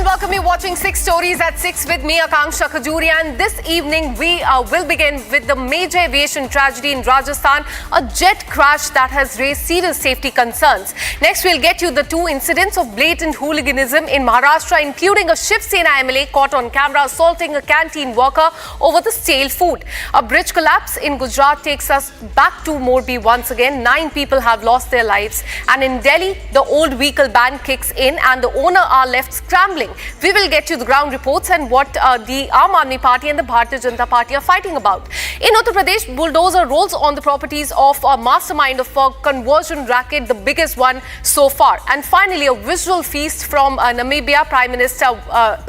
welcome you watching 6 Stories at 6 with me, Akanksha Khajuri. And this evening, we will begin with the major aviation tragedy in Rajasthan, a jet crash that has raised serious safety concerns. Next, we'll get you the 2 incidents of blatant hooliganism in Maharashtra, including a Shiv Sena MLA caught on camera assaulting a canteen worker over the stale food. A bridge collapse in Gujarat takes us back to Morbi once again. 9 people have lost their lives. And in Delhi, the old vehicle ban kicks in and the owner are left scrambling. We will get you the ground reports and what the Aam Aadmi Party and the Bharatiya Janata Party are fighting about. In Uttar Pradesh, bulldozer rolls on the properties of a mastermind of a conversion racket, the biggest one so far. And finally, a visual feast from Namibia. Prime Minister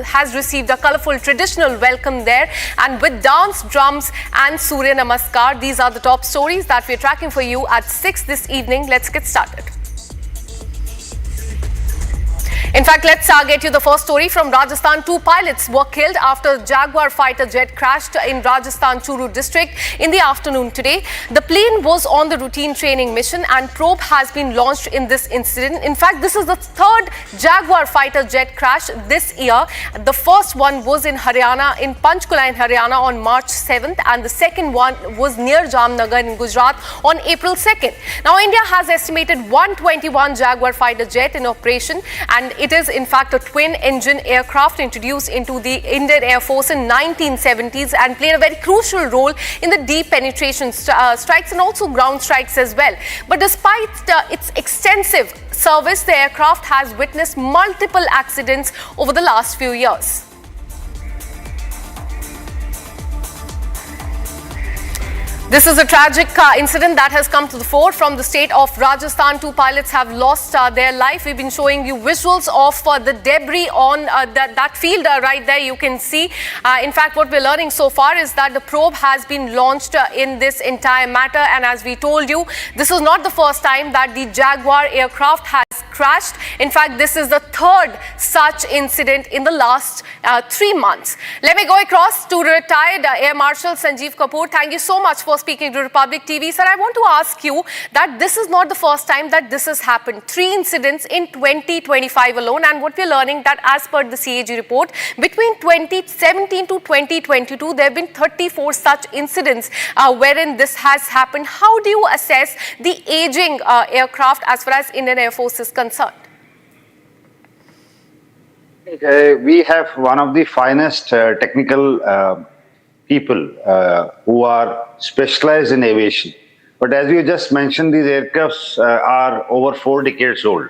has received a colourful traditional welcome there, and with dance, drums and Surya Namaskar. These are the top stories that we're tracking for you at 6 this evening. Let's get started. In fact, let's get you the first story from Rajasthan. 2 pilots were killed after Jaguar fighter jet crashed in Rajasthan Churu district in the afternoon today. The plane was on the routine training mission and probe has been launched in this incident. In fact, this is the 3rd Jaguar fighter jet crash this year. The first one was in Haryana, in Panchkula in Haryana on March 7th, and the second one was near Jamnagar in Gujarat on April 2nd. Now, India has estimated 121 Jaguar fighter jet in operation, and it is in fact a twin-engine aircraft introduced into the Indian Air Force in 1970s and played a very crucial role in the deep penetration strikes and also ground strikes as well. But despite its extensive service, the aircraft has witnessed multiple accidents over the last few years. This is a tragic incident that has come to the fore from the state of Rajasthan. 2 pilots have lost their life. We've been showing you visuals of the debris on that field right there. You can see. In fact, what we're learning so far is that the probe has been launched in this entire matter. And as we told you, this is not the first time that the Jaguar aircraft has crashed. In fact, this is the 3rd such incident in the last 3 months. Let me go across to retired Air Marshal Sanjeev Kapoor. Thank you so much for speaking to Republic TV. Sir, I want to ask you that this is not the first time that this has happened. 3 incidents in 2025 alone, and what we're learning that as per the CAG report, between 2017 to 2022, there have been 34 such incidents wherein this has happened. How do you assess the aging aircraft as far as Indian Air Force is concerned? We have one of the finest technical people who are specialized in aviation. But as you just mentioned, these aircrafts are over 4 decades old.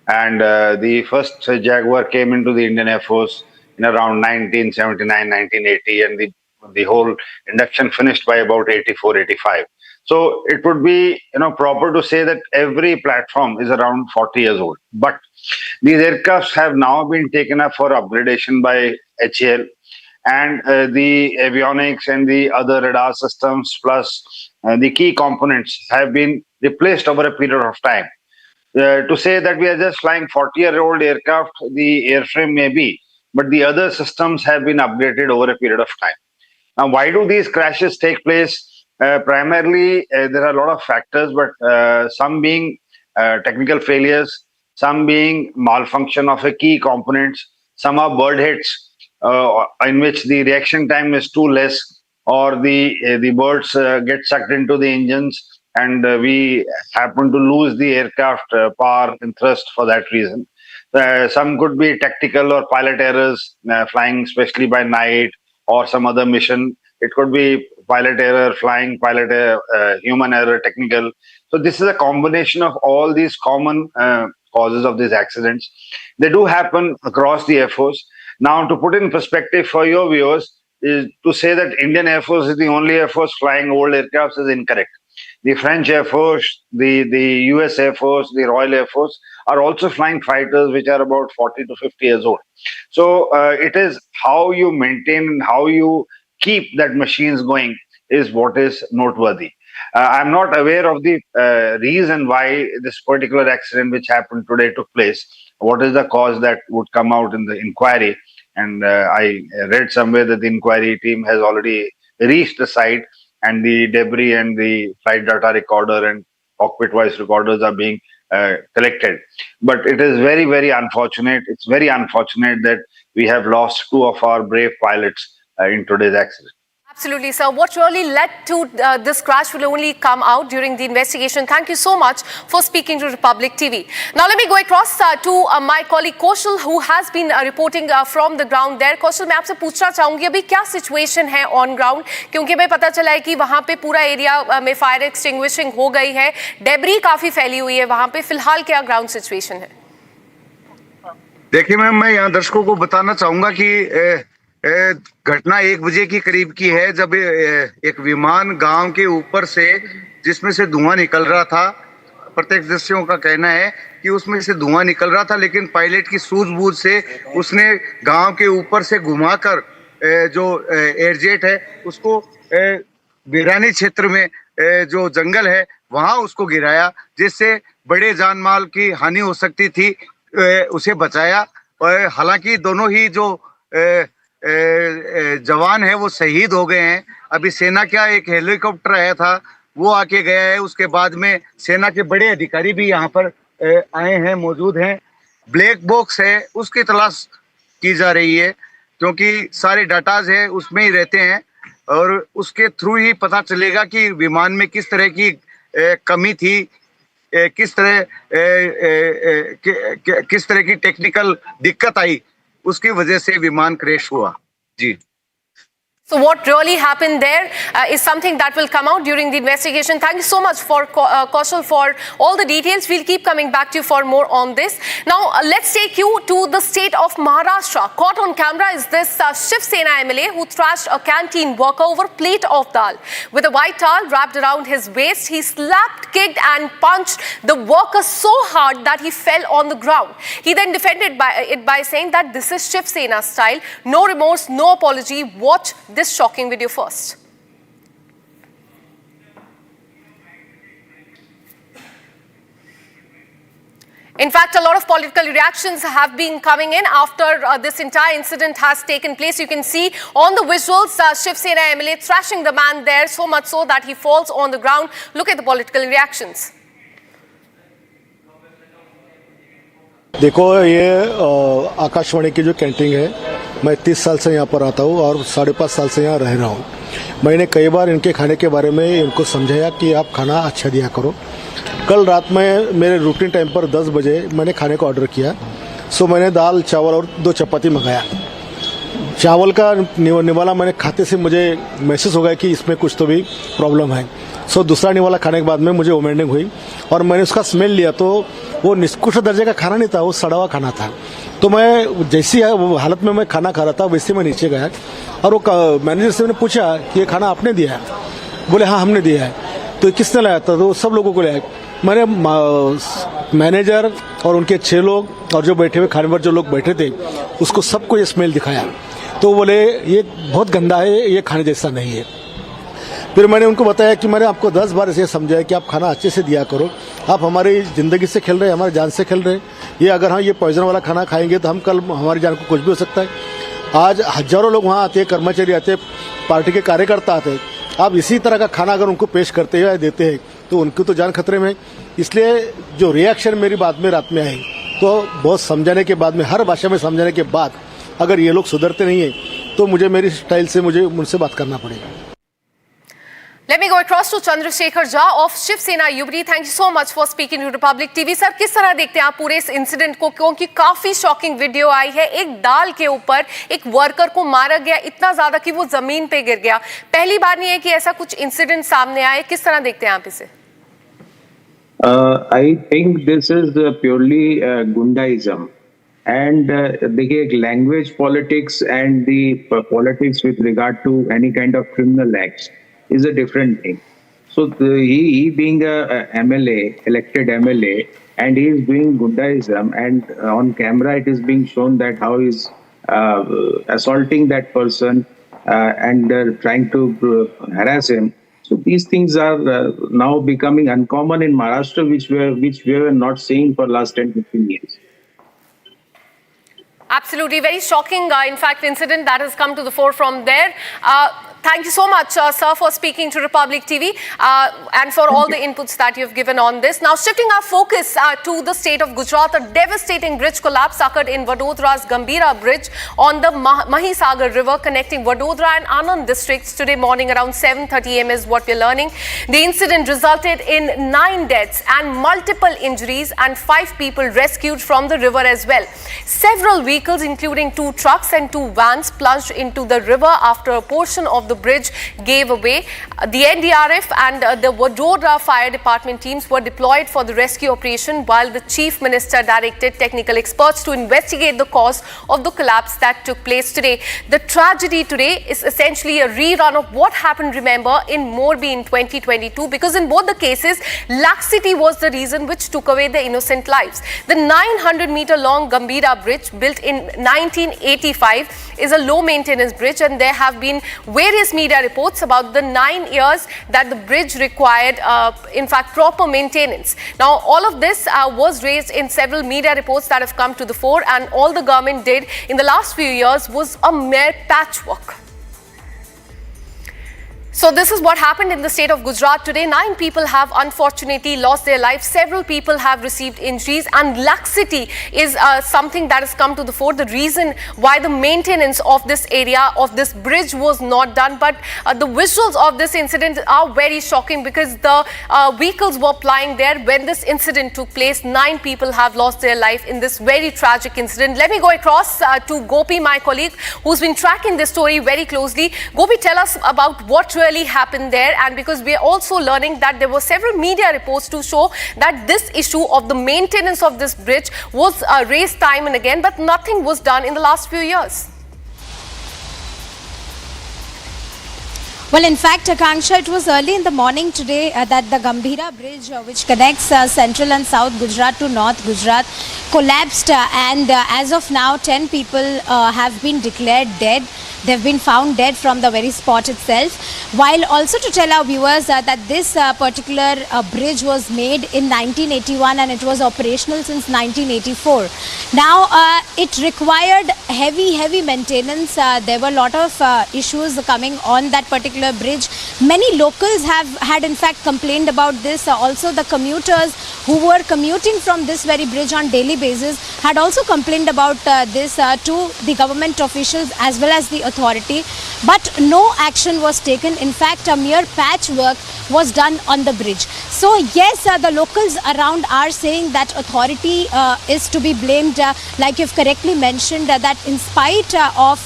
And the first Jaguar came into the Indian Air Force in around 1979, 1980, and the whole induction finished by about 84, 85. So it would be proper to say that every platform is around 40 years old. But these aircrafts have now been taken up for upgradation by HAL. And the avionics and the other radar systems plus the key components have been replaced over a period of time. To say that we are just flying 40-year-old aircraft, the airframe may be, but the other systems have been upgraded over a period of time. Now, why do these crashes take place? Primarily, there are a lot of factors, but some being technical failures, some being malfunction of a key components, some are bird hits, in which the reaction time is too less, or the birds get sucked into the engines, and we happen to lose the aircraft power and thrust for that reason. Some could be tactical or pilot errors, flying especially by night or some other mission. It could be pilot error, flying pilot error, human error, technical. So this is a combination of all these common causes of these accidents. They do happen across the Air Force. Now, to put in perspective for your viewers, is to say that Indian Air Force is the only Air Force flying old aircrafts is incorrect. The French Air Force, the US Air Force, the Royal Air Force are also flying fighters which are about 40 to 50 years old. So it is how you maintain and how you keep that machines going is what is noteworthy. I'm not aware of the reason why this particular accident which happened today took place. What is the cause that would come out in the inquiry? And I read somewhere that the inquiry team has already reached the site, and the debris and the flight data recorder and cockpit voice recorders are being collected. But it is very, very unfortunate. It's very unfortunate that we have lost two of our brave pilots in today's accident. Absolutely, sir. What really led to this crash will only come out during the investigation. Thank you so much for speaking to Republic TV. Now, let me go across to my colleague Kaushal, who has been reporting from the ground there. Kaushal, मैं आपसे पूछना चाहूंगी अभी क्या situation है on ground, क्योंकि मैं पता चला है कि वहां पे पूरा एरिया में फायर एक्सटिंग्विशिंग हो गई है, डेब्री काफी फैली हुई है वहां पे. फिलहाल क्या ग्राउंड सिचुएशन है? देखिए मैम, मैं यहाँ दर्शकों को बताना चाहूंगा कि घटना 1 बजे की करीब की है, जब एक विमान गांव के ऊपर से जिसमें से धुआं निकल रहा था. प्रत्यक्षदर्शियों का कहना है कि उसमें से धुआं निकल रहा था, लेकिन पायलट की सूझबूझ से उसने गांव के ऊपर से घुमाकर जो एयरजेट है उसको वीरानी क्षेत्र में जो जंगल है वहां उसको गिराया, जिससे बड़े जान माल की हानि हो सकती थी. उसे बचाया, और हालांकि दोनों ही जो जवान है वो शहीद हो गए हैं. अभी सेना का एक हेलीकॉप्टर आया था, वो आके गया है. उसके बाद में सेना के बड़े अधिकारी भी यहाँ पर आए हैं, मौजूद हैं. ब्लैक बॉक्स है उसकी तलाश की जा रही है, क्योंकि सारे डाटाज है उसमें ही रहते हैं, और उसके थ्रू ही पता चलेगा कि विमान में किस तरह की कमी थी, किस तरह की टेक्निकल दिक्कत आई, उसकी वजह से विमान क्रैश हुआ. जी. So what really happened there is something that will come out during the investigation. Thank you so much for Kaushal for all the details. We'll keep coming back to you for more on this. Now let's take you to the state of Maharashtra. Caught on camera is this Shiv Sena MLA who thrashed a canteen worker over plate of dal. With a white towel wrapped around his waist, he slapped, kicked and punched the worker so hard that he fell on the ground. He then defended it by saying that this is Shiv Sena style. No remorse, no apology. Watch this shocking video first. In fact, a lot of political reactions have been coming in after this entire incident has taken place. You can see on the visuals Shiv Sena MLA thrashing the man there, so much so that he falls on the ground. Look at the political reactions. देखो, ये आकाशवाणी की जो canteen है, मैं 30 साल से यहाँ पर आता हूँ और 5.5 साल से यहाँ रह रहा हूँ. मैंने कई बार इनके खाने के बारे में इनको समझाया कि आप खाना अच्छा दिया करो. कल रात में मेरे रूटीन टाइम पर 10 बजे मैंने खाने का ऑर्डर किया. सो मैंने दाल चावल और 2 चपाती मंगाया. चावल का निवाला मैंने खाते से मुझे महसूस हो गया कि इसमें कुछ तो भी प्रॉब्लम है. सो दूसरा निवाला खाने के बाद में मुझे वोमिटिंग हुई और मैंने उसका स्मेल लिया तो वो निष्कृष्ट दर्जे का खाना नहीं था, वो सड़ा हुआ खाना था. तो मैं जैसी हालत में मैं खाना खा रहा था वैसे मैं नीचे गया और वो मैनेजर से मैंने पूछा कि ये खाना आपने दिया है? बोले हाँ हमने दिया है. तो किसने लाया था? तो सब लोगों को लाया. मैंने मैनेजर और उनके 6 लोग और जो बैठे हुए खाने पर जो लोग बैठे थे उसको सबको ये स्मेल दिखाया. तो बोले ये बहुत गंदा है, ये खाने जैसा नहीं है. फिर मैंने उनको बताया कि मैंने आपको 10 बार ऐसे समझाया कि आप खाना अच्छे से दिया करो. आप हमारी ज़िंदगी से खेल रहे हैं, हमारी जान से खेल रहे हैं. ये अगर हम ये पॉइजन वाला खाना खाएंगे तो हम कल हमारी जान को कुछ भी हो सकता है. आज हजारों लोग वहाँ आते हैं, कर्मचारी आते हैं, पार्टी के कार्यकर्ता आते हैं. आप इसी तरह का खाना अगर उनको पेश करते हैं या देते हैं तो उनकी तो जान खतरे में. इसलिए जो रिएक्शन मेरी बात में रात में आई तो बहुत समझाने के बाद में, हर भाषा में समझाने के बाद, अगर ये लोग सुधरते नहीं हैं तो मुझे मेरी स्टाइल से मुझे उनसे बात करना पड़ेगा. Let me go across to Chandrasekhar Jha of Shiv Sena UBD. Thank you so much for speaking to Republic TV. Sir, किस तरह देखते हैं आप पूरे इस इंसिडेंट को, क्योंकि काफी शॉकिंग वीडियो आई है. एक दाल के ऊपर एक वर्कर को मारा गया, इतना ज्यादा कि वो जमीन पे गिर गया. पहली बार नहीं है कि ऐसा कुछ इंसिडेंट सामने आए. किस तरह देखते हैं आप इसे? I think this is purely Gundaism. And देखिए, एक language politics and the politics with regard to any kind of criminal acts is a different thing. So he being a MLA, elected MLA, and he is doing Gundaism, and on camera it is being shown that how he's assaulting that person and trying to harass him. So these things are now becoming uncommon in Maharashtra, which we were not seeing for last 10-15 years. Absolutely, very shocking, in fact, incident that has come to the fore from there. Thank you so much, sir, for speaking to Republic TV and for all the inputs that you've given on this. Now, shifting our focus to the state of Gujarat, a devastating bridge collapse occurred in Vadodara's Gambhira Bridge on the Mahisagar River connecting Vadodara and Anand districts today morning around 7:30 a.m. is what we're learning. The incident resulted in 9 deaths and multiple injuries and 5 people rescued from the river as well. Several vehicles, including 2 trucks and 2 vans, plunged into the river after a portion of the bridge gave away. The NDRF and the Vadodara Fire Department teams were deployed for the rescue operation, while the Chief Minister directed technical experts to investigate the cause of the collapse that took place today. The tragedy today is essentially a rerun of what happened, remember, in Morbi in 2022, because in both the cases, laxity was the reason which took away the innocent lives. The 900-meter long Gambhira Bridge, built in 1985, is a low-maintenance bridge, and there have been various media reports about the 9 years that the bridge required, in fact, proper maintenance. Now, all of this was raised in several media reports that have come to the fore, and all the government did in the last few years was a mere patchwork. So this is what happened in the state of Gujarat today. 9 people have unfortunately lost their lives. Several people have received injuries, and laxity is something that has come to the fore. The reason why the maintenance of this area, of this bridge, was not done. But the visuals of this incident are very shocking, because the vehicles were plying there when this incident took place. 9 people have lost their life in this very tragic incident. Let me go across to Gopi, my colleague, who's been tracking this story very closely. Gopi, tell us about what really happened there, and because we are also learning that there were several media reports to show that this issue of the maintenance of this bridge was raised time and again, but nothing was done in the last few years. Well, in fact, Akanksha, it was early in the morning today that the Gambhira Bridge, which connects central and south Gujarat to north Gujarat, collapsed, and as of now, 10 people have been declared dead. They've been found dead from the very spot itself. While also to tell our viewers that this particular bridge was made in 1981 and it was operational since 1984. Now, it required heavy maintenance. There were a lot of issues coming on that particular bridge. Many locals had in fact complained about this. Also, the commuters who were commuting from this very bridge on daily basis had also complained about this to the government officials as well as the authority, but no action was taken. In fact, a mere patchwork was done on the bridge. So yes, the locals around are saying that authority is to be blamed, like you've correctly mentioned, that in spite of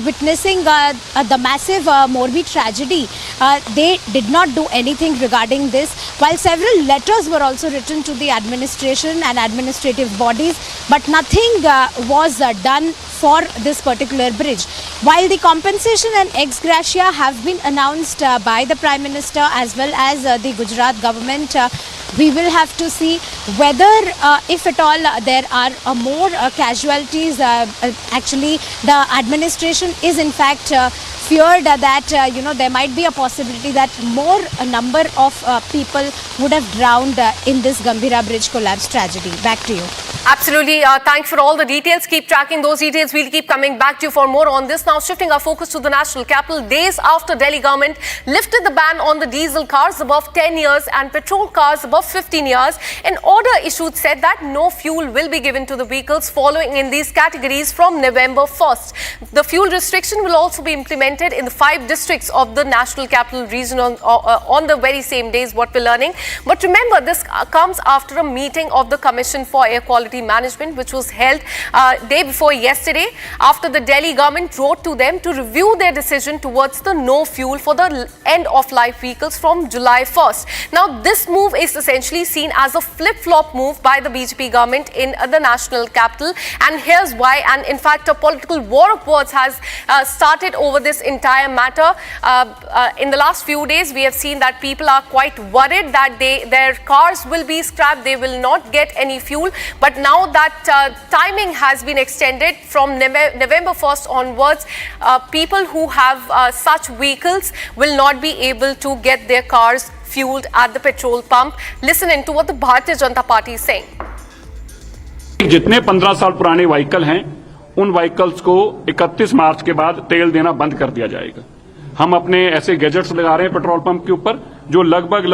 witnessing the massive Morbi tragedy, they did not do anything regarding this, while several letters were also written to the administration and administrative bodies, but nothing was done for this particular bridge. While the compensation and ex gratia have been announced by the Prime Minister as well as the Gujarat government, we will have to see whether, if at all, there are more casualties. Actually, the administration is in fact feared that there might be a possibility that more number of people would have drowned in this Gambhira Bridge collapse tragedy. Back to you. Absolutely. Thanks for all the details. Keep tracking those details. We'll keep coming back to you for more on this. Now, shifting our focus to the national capital, days after Delhi government lifted the ban on the diesel cars above 10 years and petrol cars above 15 years, an order issued said that no fuel will be given to the vehicles following in these categories from November 1st. The fuel restriction will also be implemented in the 5 districts of the national capital region on the very same days, what we're learning. But remember, this comes after a meeting of the Commission for Air Quality Management, which was held day before yesterday, after the Delhi government wrote to them to review their decision towards the no fuel for the end of life vehicles from July 1st. Now, this move is essentially seen as a flip-flop move by the BJP government in the national capital, and here's why. And in fact, a political war of words has started over this entire matter. In the last few days, we have seen that people are quite worried that their cars will be scrapped, they will not get any fuel. But now that timing has been extended from November 1st onwards, people who have such vehicles will not be able to get their cars fueled at the petrol pump. Listen into what the Bharatiya Janata Party is saying. जितने 15 साल पुराने vehicle हैं, उन vehicles को 31 मार्च के बाद तेल देना बंद कर दिया जाएगा। हम अपने ऐसे गैजेट्स लगा रहे हैं पेट्रोल पंप के ऊपर जो लगभग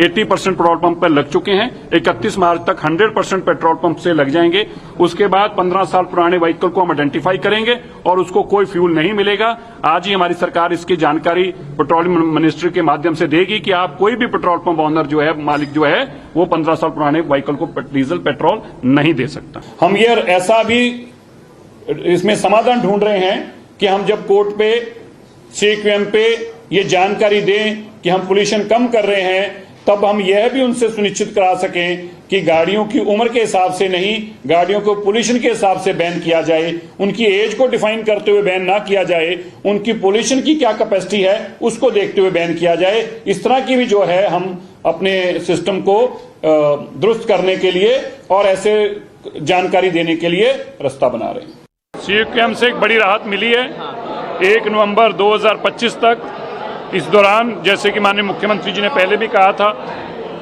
80% पेट्रोल पंप पर लग चुके हैं। 31 मार्च तक 100% पेट्रोल पंप से लग जाएंगे। उसके बाद 15 साल पुराने व्हीकल को हम आइडेंटिफाई करेंगे और उसको कोई फ्यूल नहीं मिलेगा। आज ही हमारी सरकार इसकी जानकारी पेट्रोलियम मिनिस्ट्री के माध्यम से देगी कि आप कोई भी पेट्रोल पंप ऑनर जो है, मालिक जो है, वो 15 साल पुराने व्हीकल को डीजल पेट्रोल नहीं दे सकता। हम ये ऐसा भी इसमें समाधान ढूंढ रहे हैं कि हम जब कोर्ट पे CQM पे ये जानकारी दें कि हम पोल्यूशन कम कर रहे हैं, तब हम यह भी उनसे सुनिश्चित करा सकें कि गाड़ियों की उम्र के हिसाब से नहीं, गाड़ियों को पोल्यूशन के हिसाब से बैन किया जाए। उनकी एज को डिफाइन करते हुए बैन ना किया जाए, उनकी पोल्यूशन की क्या कैपेसिटी है उसको देखते हुए बैन किया जाए। इस तरह की भी जो है हम अपने सिस्टम को दुरुस्त करने के लिए और ऐसे जानकारी देने के लिए रास्ता बना रहे हैं। CQM से एक बड़ी राहत मिली है 1 नवंबर 2025 तक। इस दौरान जैसे कि माननीय मुख्यमंत्री जी ने पहले भी कहा था,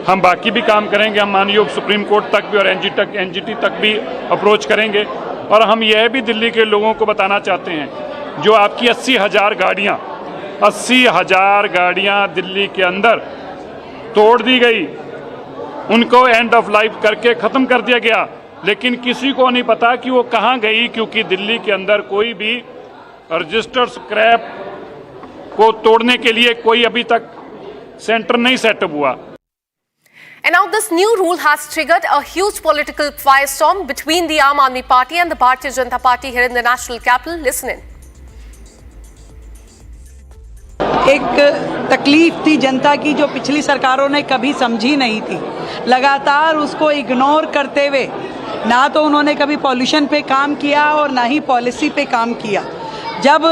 हम बाकी भी काम करेंगे। हम माननीय सुप्रीम कोर्ट तक भी और NGT तक भी अप्रोच करेंगे। और हम यह भी दिल्ली के लोगों को बताना चाहते हैं, जो आपकी 80,000 गाड़ियां दिल्ली के अंदर तोड़ दी गई, उनको एंड ऑफ लाइफ करके ख़त्म कर दिया गया, लेकिन किसी को नहीं पता कि वो कहाँ गई, क्योंकि दिल्ली के अंदर कोई भी रजिस्टर्ड स्क्रैप को तोड़ने के लिए कोई अभी तक सेंटर नहीं सेटअप हुआ। And now this new rule has triggered a huge political firestorm between the Aam Aadmi Party and the Bharatiya Janata Party here in the national capital. Listen in. एक तकलीफ थी जनता की जो पिछली सरकारों ने कभी समझी नहीं थी। लगातार उसको इग्नोर करते हुए ना तो उन्होंने कभी पॉल्यूशन पे काम किया और ना ही पॉलिसी पे काम किया। जब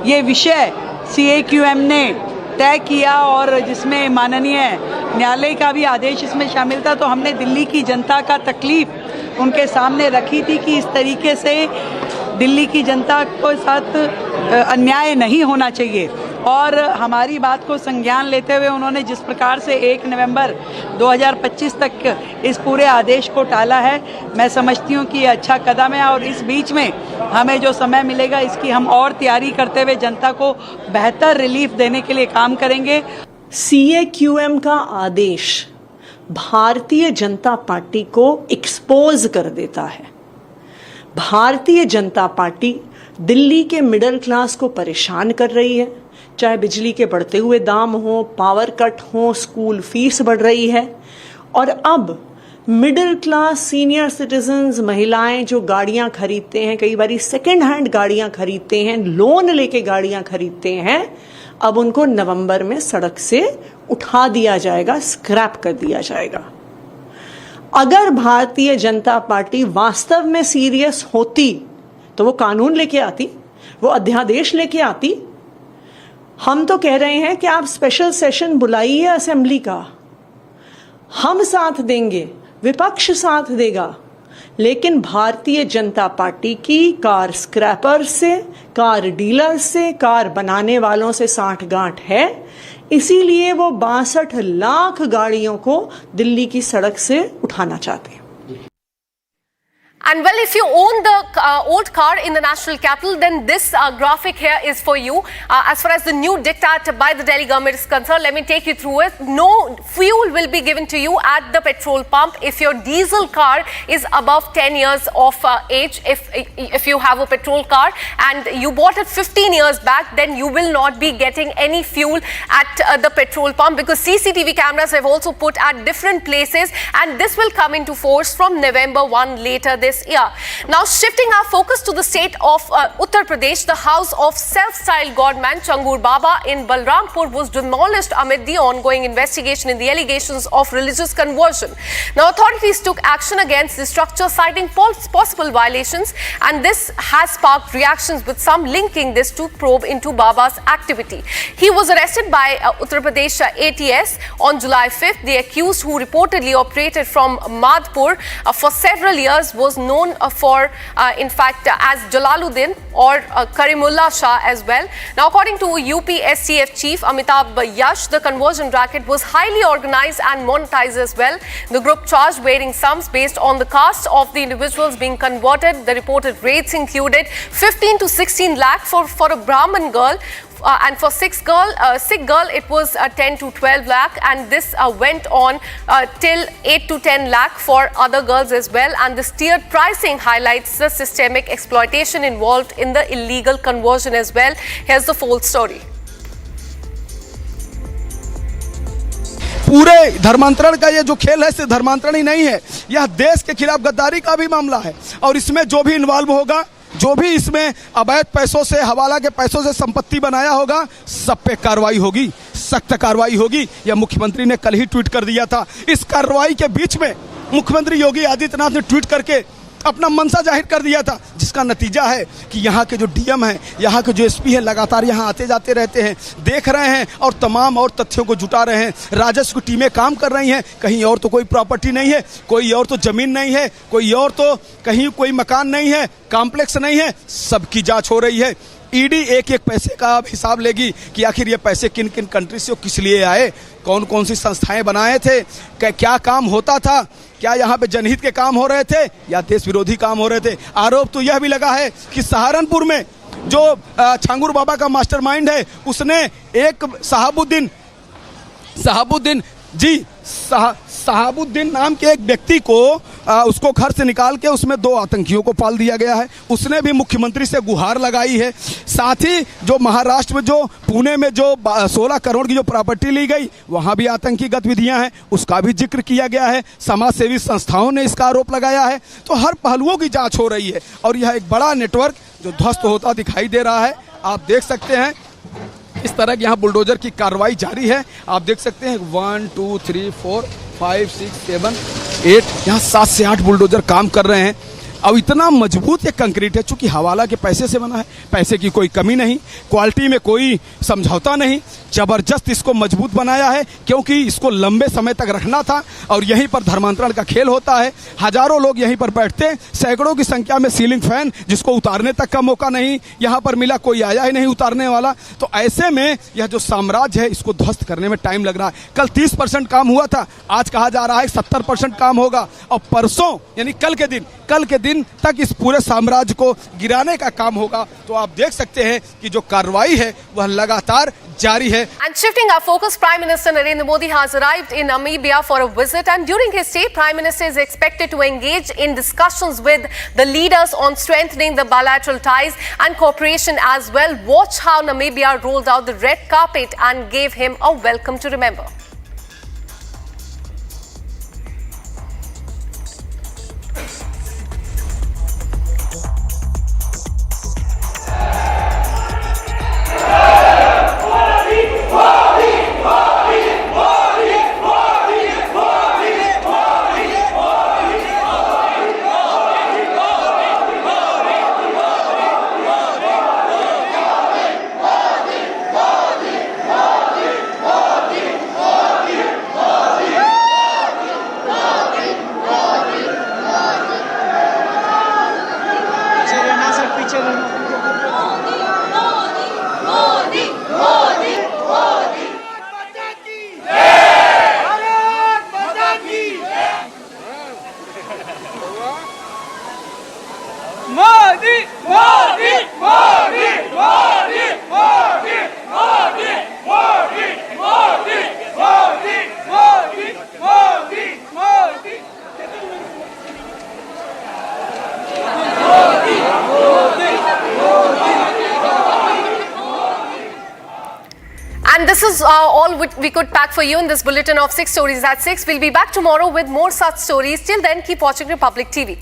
ये विषय CAQM ने तय किया और जिसमें माननीय न्यायालय का भी आदेश इसमें शामिल था, तो हमने दिल्ली की जनता का तकलीफ उनके सामने रखी थी कि इस तरीके से दिल्ली की जनता को साथ अन्याय नहीं होना चाहिए। और हमारी बात को संज्ञान लेते हुए उन्होंने जिस प्रकार से 1 नवंबर 2025 तक इस पूरे आदेश को टाला है, मैं समझती हूँ कि ये अच्छा कदम है। और इस बीच में हमें जो समय मिलेगा इसकी हम और तैयारी करते हुए जनता को बेहतर रिलीफ देने के लिए काम करेंगे। CAQM का आदेश भारतीय जनता पार्टी को एक्सपोज कर देता है। भारतीय जनता पार्टी दिल्ली के मिडिल क्लास को परेशान कर रही है, चाहे बिजली के बढ़ते हुए दाम हो, पावर कट हो, स्कूल फीस बढ़ रही है। और अब मिडिल क्लास सीनियर सिटीजन्स, महिलाएं जो गाड़ियां खरीदते हैं, कई बार सेकेंड हैंड गाड़ियां खरीदते हैं, लोन लेके गाड़ियां खरीदते हैं, अब उनको नवंबर में सड़क से उठा दिया जाएगा, स्क्रैप कर दिया जाएगा। अगर भारतीय जनता पार्टी वास्तव में सीरियस होती तो वो कानून लेके आती, वो अध्यादेश लेके आती। हम तो कह रहे हैं कि आप स्पेशल सेशन बुलाइए असेंबली का, हम साथ देंगे, विपक्ष साथ देगा, लेकिन भारतीय जनता पार्टी की कार स्क्रैपर से, कार डीलर से, कार बनाने वालों से साठगांठ है। इसीलिए वो 62 लाख गाड़ियों को दिल्ली की सड़क से उठाना चाहते हैं। And well, if you own the old car in the national capital, then this graphic here is for you. As far as the new diktat by the Delhi government is concerned, let me take you through it. No fuel will be given to you at the petrol pump if your diesel car is above 10 years of age. If you have a petrol car and you bought it 15 years back, then you will not be getting any fuel at the petrol pump, because CCTV cameras have also put at different places, and this will come into force from November 1 later this year. Now shifting our focus to the state of Uttar Pradesh, the house of self-styled godman Changur Baba in Balrampur was demolished amid the ongoing investigation in the allegations of religious conversion. Now authorities took action against the structure, citing possible violations, and this has sparked reactions, with some linking this to probe into Baba's activity. He was arrested by Uttar Pradesh ATS on July 5th. The accused, who reportedly operated from Madhpur for several years, was known for in fact as Jalaluddin or Karimullah Shah as well. Now according to UP STF chief Amitabh Yash, the conversion racket was highly organized and monetized as well. The group charged varying sums based on the caste of the individuals being converted. The reported rates included 15 to 16 lakh for a Brahmin girl, and for sick girl, it was 10 to 12 lakh, and this went on till 8 to 10 lakh for other girls as well. And this tiered pricing highlights the systemic exploitation involved in the illegal conversion as well. Here's the full story. पूरे धर्मांतरण का ये जो खेल है सिर्फ धर्मांतरण ही नहीं है, यह देश के खिलाफ गद्दारी का भी मामला है। और इसमें जो भी इन्वॉल्व होगा, जो भी इसमें अवैध पैसों से, हवाला के पैसों से संपत्ति बनाया होगा, सब पे कार्रवाई होगी, सख्त कार्रवाई होगी। यह मुख्यमंत्री ने कल ही ट्वीट कर दिया था। इस कार्रवाई के बीच में मुख्यमंत्री योगी आदित्यनाथ ने ट्वीट करके अपना मंशा जाहिर कर दिया था, जिसका नतीजा है कि यहाँ के जो डीएम हैं, यहाँ के जो एसपी हैं, लगातार यहाँ आते जाते रहते हैं, देख रहे हैं और तमाम और तथ्यों को जुटा रहे हैं। राजस्व की टीमें काम कर रही हैं। कहीं और तो कोई प्रॉपर्टी नहीं है, कोई और तो जमीन नहीं है, कोई और तो कहीं कोई मकान नहीं है, कॉम्प्लेक्स नहीं है, सबकी जांच हो रही है। ईडी एक एक पैसे का अब हिसाब लेगी कि आखिर ये पैसे किन किन कंट्री से किस लिए आए, कौन कौन सी संस्थाएं बनाए थे, क्या काम होता था, क्या यहाँ पे जनहित के काम हो रहे थे या देश विरोधी काम हो रहे थे। आरोप तो यह भी लगा है कि सहारनपुर में जो छांगुर बाबा का मास्टरमाइंड है, उसने एक शहाबुद्दीन नाम के एक व्यक्ति को उसको घर से निकाल के उसमें 2 आतंकियों को पाल दिया गया है। उसने भी मुख्यमंत्री से गुहार लगाई है। साथ ही जो महाराष्ट्र में, जो पुणे में जो 16 करोड़ की जो प्रॉपर्टी ली गई, वहाँ भी आतंकी गतिविधियाँ हैं, उसका भी जिक्र किया गया है। समाज सेवी संस्थाओं ने इसका आरोप लगाया है। तो हर पहलुओं की जाँच हो रही है और यह एक बड़ा नेटवर्क जो ध्वस्त होता दिखाई दे रहा है। आप देख सकते हैं इस तरह की यहाँ बुलडोजर की कार्रवाई जारी है। आप देख सकते हैं 1 2 3 4 5 6 7 8 यहाँ 7 से 8 बुलडोजर काम कर रहे हैं। अब इतना मजबूत ये कंक्रीट है, चूंकि हवाला के पैसे से बना है, पैसे की कोई कमी नहीं, क्वालिटी में कोई समझौता नहीं, जबरदस्त इसको मजबूत बनाया है क्योंकि इसको लंबे समय तक रखना था और यहीं पर धर्मांतरण का खेल होता है। हजारों लोग यहीं पर बैठते हैं, सैकड़ों की संख्या में सीलिंग फैन जिसको उतारने तक का मौका नहीं यहाँ पर मिला, कोई आया ही नहीं उतारने वाला। तो ऐसे में यह जो साम्राज्य है इसको ध्वस्त करने में टाइम लग रहा है। कल 30% काम हुआ था, आज कहा जा रहा है 70% काम होगा और परसों यानी कल के दिन तक इस पूरे साम्राज्य को गिराने का काम होगा। तो आप देख सकते हैं कि जो कार्रवाई है वह लगातार जारी है। And shifting our focus, Prime Minister Narendra Modi has arrived in Namibia for a visit, and during his stay, Prime Minister is expected to engage in discussions with the leaders on strengthening the bilateral ties and cooperation as well. Watch how Namibia rolled out the red carpet and gave him a welcome to remember. And this is all we could pack for you in this bulletin of 6 stories at 6. We'll be back tomorrow with more such stories. Till then, keep watching Republic TV.